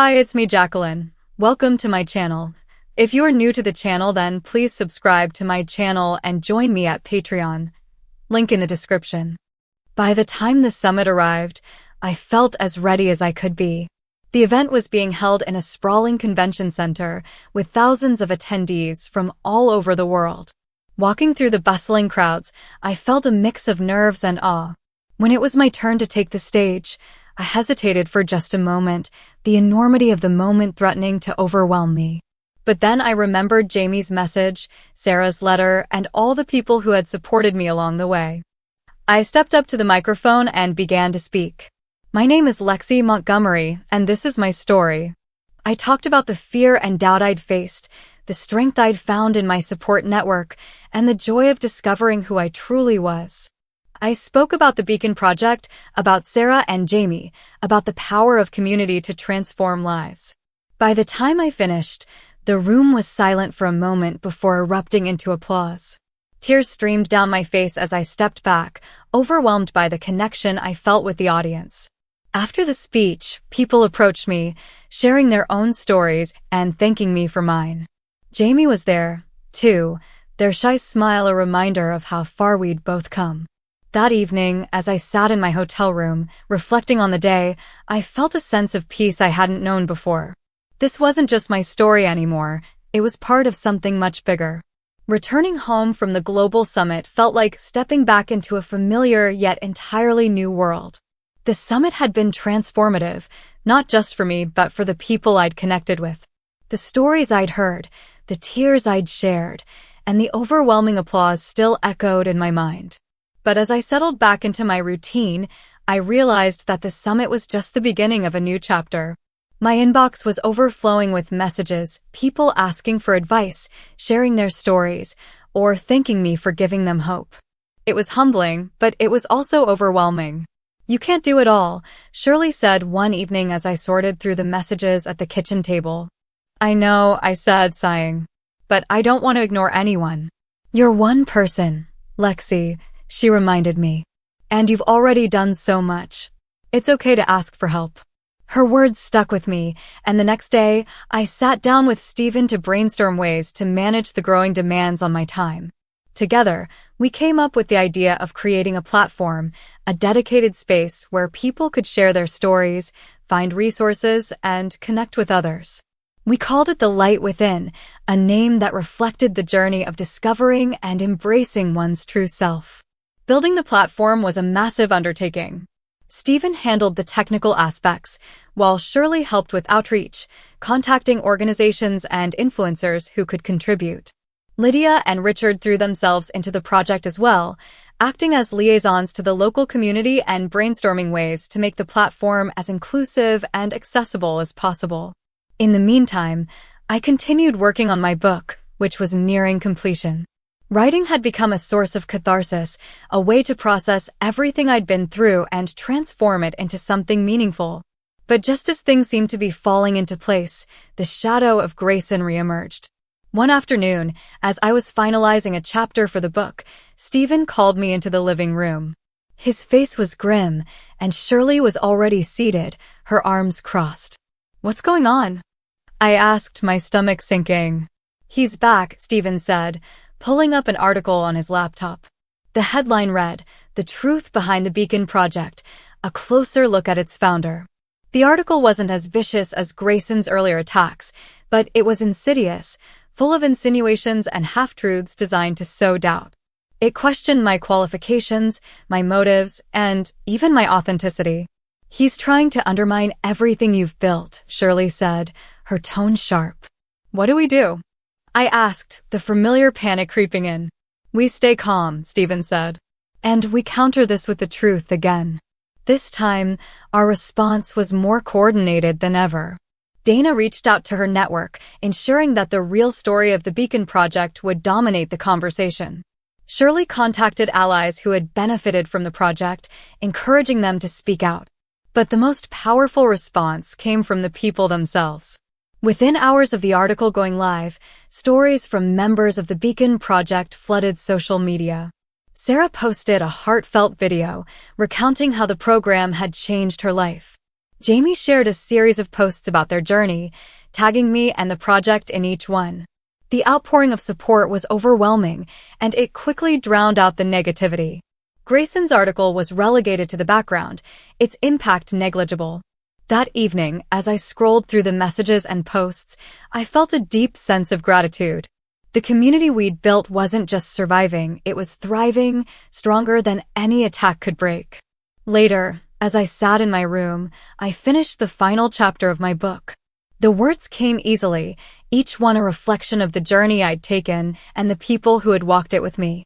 Hi, it's me, Jacqueline. Welcome to my channel. If you are new to the channel, then please subscribe to my channel and join me at Patreon. Link in the description. By the time the summit arrived, I felt as ready as I could be. The event was being held in a sprawling convention center with thousands of attendees from all over the world. Walking through the bustling crowds, I felt a mix of nerves and awe. When it was my turn to take the stage, I hesitated for just a moment, the enormity of the moment threatening to overwhelm me. But then I remembered Jamie's message, Sarah's letter, and all the people who had supported me along the way. I stepped up to the microphone and began to speak. My name is Lexi Montgomery, and this is my story. I talked about the fear and doubt I'd faced, the strength I'd found in my support network, and the joy of discovering who I truly was. I spoke about the Beacon Project, about Sarah and Jamie, about the power of community to transform lives. By the time I finished, the room was silent for a moment before erupting into applause. Tears streamed down my face as I stepped back, overwhelmed by the connection I felt with the audience. After the speech, people approached me, sharing their own stories and thanking me for mine. Jamie was there, too, their shy smile a reminder of how far we'd both come. That evening, as I sat in my hotel room, reflecting on the day, I felt a sense of peace I hadn't known before. This wasn't just my story anymore, it was part of something much bigger. Returning home from the global summit felt like stepping back into a familiar yet entirely new world. The summit had been transformative, not just for me, but for the people I'd connected with. The stories I'd heard, the tears I'd shared, and the overwhelming applause still echoed in my mind. But as I settled back into my routine, I realized that the summit was just the beginning of a new chapter. My inbox was overflowing with messages, people asking for advice, sharing their stories, or thanking me for giving them hope. It was humbling, but it was also overwhelming. "You can't do it all," Shirley said one evening as I sorted through the messages at the kitchen table. "I know," I said, sighing. "But I don't want to ignore anyone." "You're one person, Lexi," she reminded me. "And you've already done so much. It's okay to ask for help." Her words stuck with me, and the next day, I sat down with Stephen to brainstorm ways to manage the growing demands on my time. Together, we came up with the idea of creating a platform, a dedicated space where people could share their stories, find resources, and connect with others. We called it The Light Within, a name that reflected the journey of discovering and embracing one's true self. Building the platform was a massive undertaking. Stephen handled the technical aspects, while Shirley helped with outreach, contacting organizations and influencers who could contribute. Lydia and Richard threw themselves into the project as well, acting as liaisons to the local community and brainstorming ways to make the platform as inclusive and accessible as possible. In the meantime, I continued working on my book, which was nearing completion. Writing had become a source of catharsis, a way to process everything I'd been through and transform it into something meaningful. But just as things seemed to be falling into place, the shadow of Grayson reemerged. One afternoon, as I was finalizing a chapter for the book, Stephen called me into the living room. His face was grim, and Shirley was already seated, her arms crossed. "What's going on?" I asked, my stomach sinking. "He's back," Stephen said, pulling up an article on his laptop. The headline read, "The Truth Behind the Beacon Project, a closer look at its founder." The article wasn't as vicious as Grayson's earlier attacks, but it was insidious, full of insinuations and half-truths designed to sow doubt. It questioned my qualifications, my motives, and even my authenticity. "He's trying to undermine everything you've built," Shirley said, her tone sharp. "What do we do?" I asked, the familiar panic creeping in. "We stay calm," Stephen said. "And we counter this with the truth again." This time, our response was more coordinated than ever. Dana reached out to her network, ensuring that the real story of the Beacon Project would dominate the conversation. Shirley contacted allies who had benefited from the project, encouraging them to speak out. But the most powerful response came from the people themselves. Within hours of the article going live, stories from members of the Beacon Project flooded social media. Sarah posted a heartfelt video recounting how the program had changed her life. Jamie shared a series of posts about their journey, tagging me and the project in each one. The outpouring of support was overwhelming, and it quickly drowned out the negativity. Grayson's article was relegated to the background, its impact negligible. That evening, as I scrolled through the messages and posts, I felt a deep sense of gratitude. The community we'd built wasn't just surviving, it was thriving, stronger than any attack could break. Later, as I sat in my room, I finished the final chapter of my book. The words came easily, each one a reflection of the journey I'd taken and the people who had walked it with me.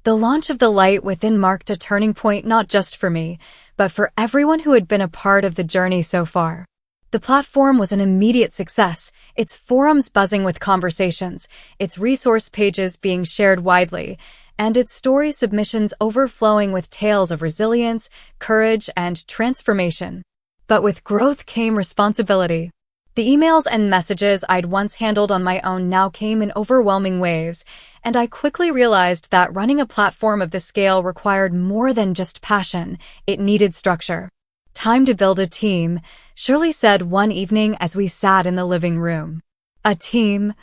The launch of The Light Within marked a turning point not just for me, but for everyone who had been a part of the journey so far. The platform was an immediate success, its forums buzzing with conversations, its resource pages being shared widely, and its story submissions overflowing with tales of resilience, courage, and transformation. But with growth came responsibility. The emails and messages I'd once handled on my own now came in overwhelming waves, and I quickly realized that running a platform of this scale required more than just passion, it needed structure. "Time to build a team," Shirley said one evening as we sat in the living room. "A team?"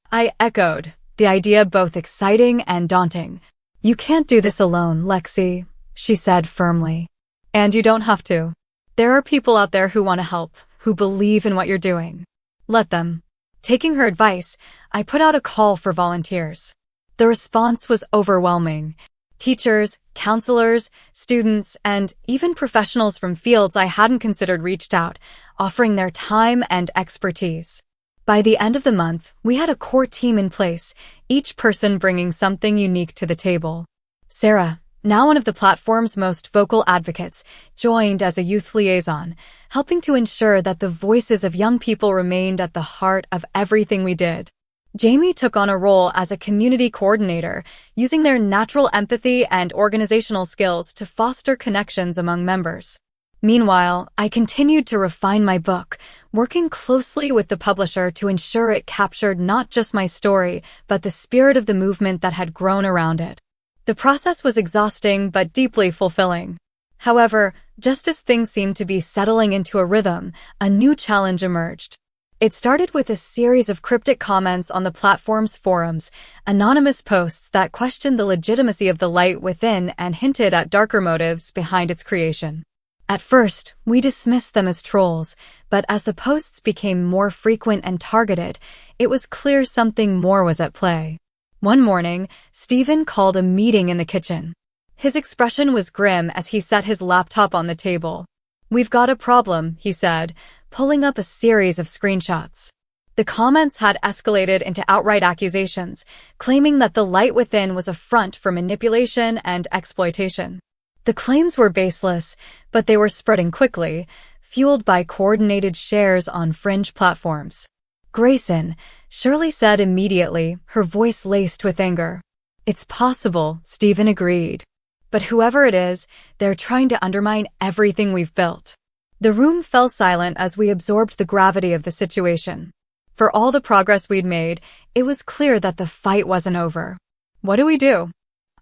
I echoed, the idea both exciting and daunting. "You can't do this alone, Lexi," she said firmly. "And you don't have to. There are people out there who want to help, who believe in what you're doing. Let them." Taking her advice, I put out a call for volunteers. The response was overwhelming. Teachers, counselors, students, and even professionals from fields I hadn't considered reached out, offering their time and expertise. By the end of the month, we had a core team in place, each person bringing something unique to the table. Sarah, now one of the platform's most vocal advocates, joined as a youth liaison, helping to ensure that the voices of young people remained at the heart of everything we did. Jamie took on a role as a community coordinator, using their natural empathy and organizational skills to foster connections among members. Meanwhile, I continued to refine my book, working closely with the publisher to ensure it captured not just my story, but the spirit of the movement that had grown around it. The process was exhausting but deeply fulfilling. However, just as things seemed to be settling into a rhythm, a new challenge emerged. It started with a series of cryptic comments on the platform's forums, anonymous posts that questioned the legitimacy of The Light Within and hinted at darker motives behind its creation. At first, we dismissed them as trolls, but as the posts became more frequent and targeted, it was clear something more was at play. One morning, Stephen called a meeting in the kitchen. His expression was grim as he set his laptop on the table. "We've got a problem," he said, pulling up a series of screenshots. The comments had escalated into outright accusations, claiming that The Light Within was a front for manipulation and exploitation. The claims were baseless, but they were spreading quickly, fueled by coordinated shares on fringe platforms. "Grayson," Shirley said immediately, her voice laced with anger. "It's possible," Stephen agreed. "But whoever it is, they're trying to undermine everything we've built." The room fell silent as we absorbed the gravity of the situation. For all the progress we'd made, it was clear that the fight wasn't over. "What do we do?"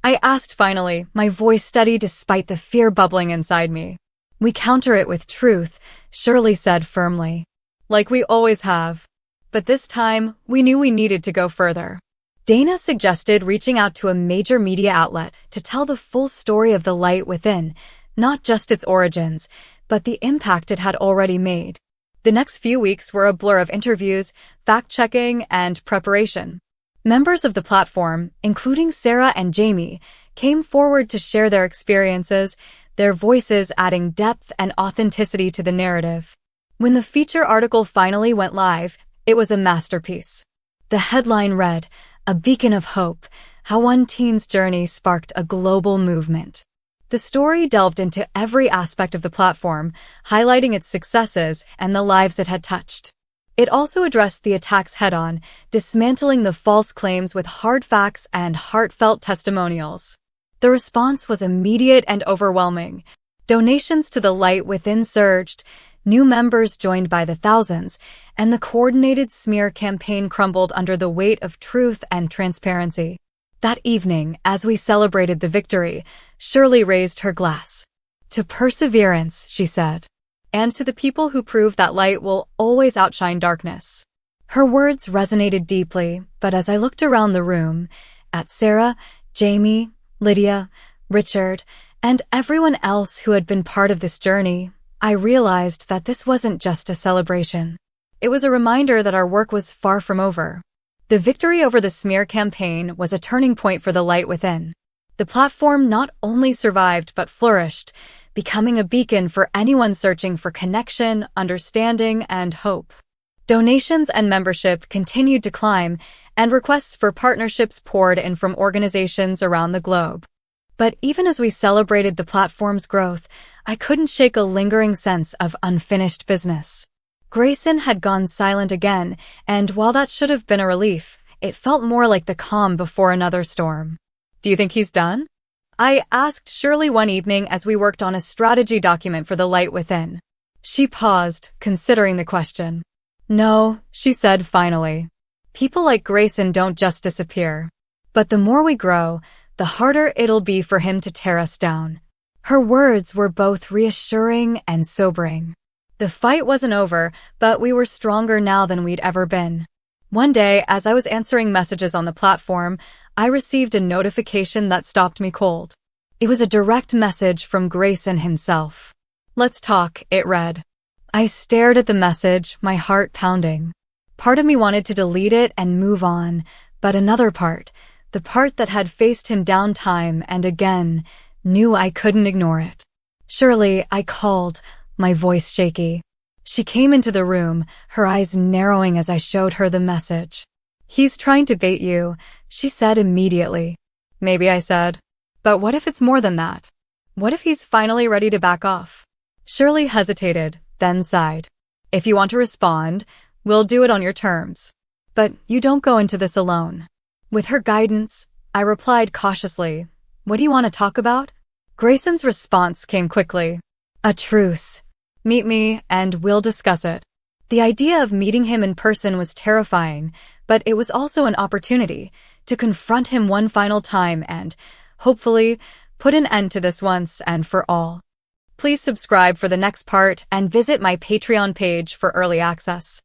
I asked finally, my voice steady despite the fear bubbling inside me. "We counter it with truth," Shirley said firmly. "Like we always have." But this time, we knew we needed to go further. Dana suggested reaching out to a major media outlet to tell the full story of The Light Within, not just its origins, but the impact it had already made. The next few weeks were a blur of interviews, fact-checking, and preparation. Members of the platform, including Sarah and Jamie, came forward to share their experiences, their voices adding depth and authenticity to the narrative. When the feature article finally went live, it was a masterpiece. The headline read, "A Beacon of Hope, How One Teen's Journey Sparked a Global Movement." The story delved into every aspect of the platform, highlighting its successes and the lives it had touched. It also addressed the attacks head-on, dismantling the false claims with hard facts and heartfelt testimonials. The response was immediate and overwhelming. Donations to The Light Within surged, new members joined by the thousands, and the coordinated smear campaign crumbled under the weight of truth and transparency. That evening, as we celebrated the victory, Shirley raised her glass. "To perseverance," she said. and to the people who prove that light will always outshine darkness. Her words resonated deeply, but as I looked around the room, at Sarah, Jamie, Lydia, Richard, and everyone else who had been part of this journey, I realized that this wasn't just a celebration. It was a reminder that our work was far from over. The victory over the smear campaign was a turning point for the light within. The platform not only survived but flourished, becoming a beacon for anyone searching for connection, understanding, and hope. Donations and membership continued to climb, and requests for partnerships poured in from organizations around the globe. But even as we celebrated the platform's growth, I couldn't shake a lingering sense of unfinished business. Grayson had gone silent again, and while that should have been a relief, it felt more like the calm before another storm. "Do you think he's done?" I asked Shirley one evening as we worked on a strategy document for the light within. She paused, considering the question. "No," she said finally. "People like Grayson don't just disappear. But the more we grow, the harder it'll be for him to tear us down." Her words were both reassuring and sobering. The fight wasn't over, but we were stronger now than we'd ever been. One day, as I was answering messages on the platform, I received a notification that stopped me cold. It was a direct message from Grayson himself. "Let's talk," it read. I stared at the message, my heart pounding. Part of me wanted to delete it and move on, but another part, the part that had faced him down time and again, knew I couldn't ignore it. "Shirley," I called, my voice shaky. She came into the room, her eyes narrowing as I showed her the message. "He's trying to bait you," she said immediately. "Maybe," I said. "But what if it's more than that? What if he's finally ready to back off?" Shirley hesitated, then sighed. "If you want to respond, we'll do it on your terms. But you don't go into this alone." With her guidance, I replied cautiously, "What do you want to talk about?" Grayson's response came quickly. "A truce. Meet me, and we'll discuss it." The idea of meeting him in person was terrifying, but it was also an opportunity to confront him one final time and, hopefully, put an end to this once and for all. Please subscribe for the next part and visit my Patreon page for early access.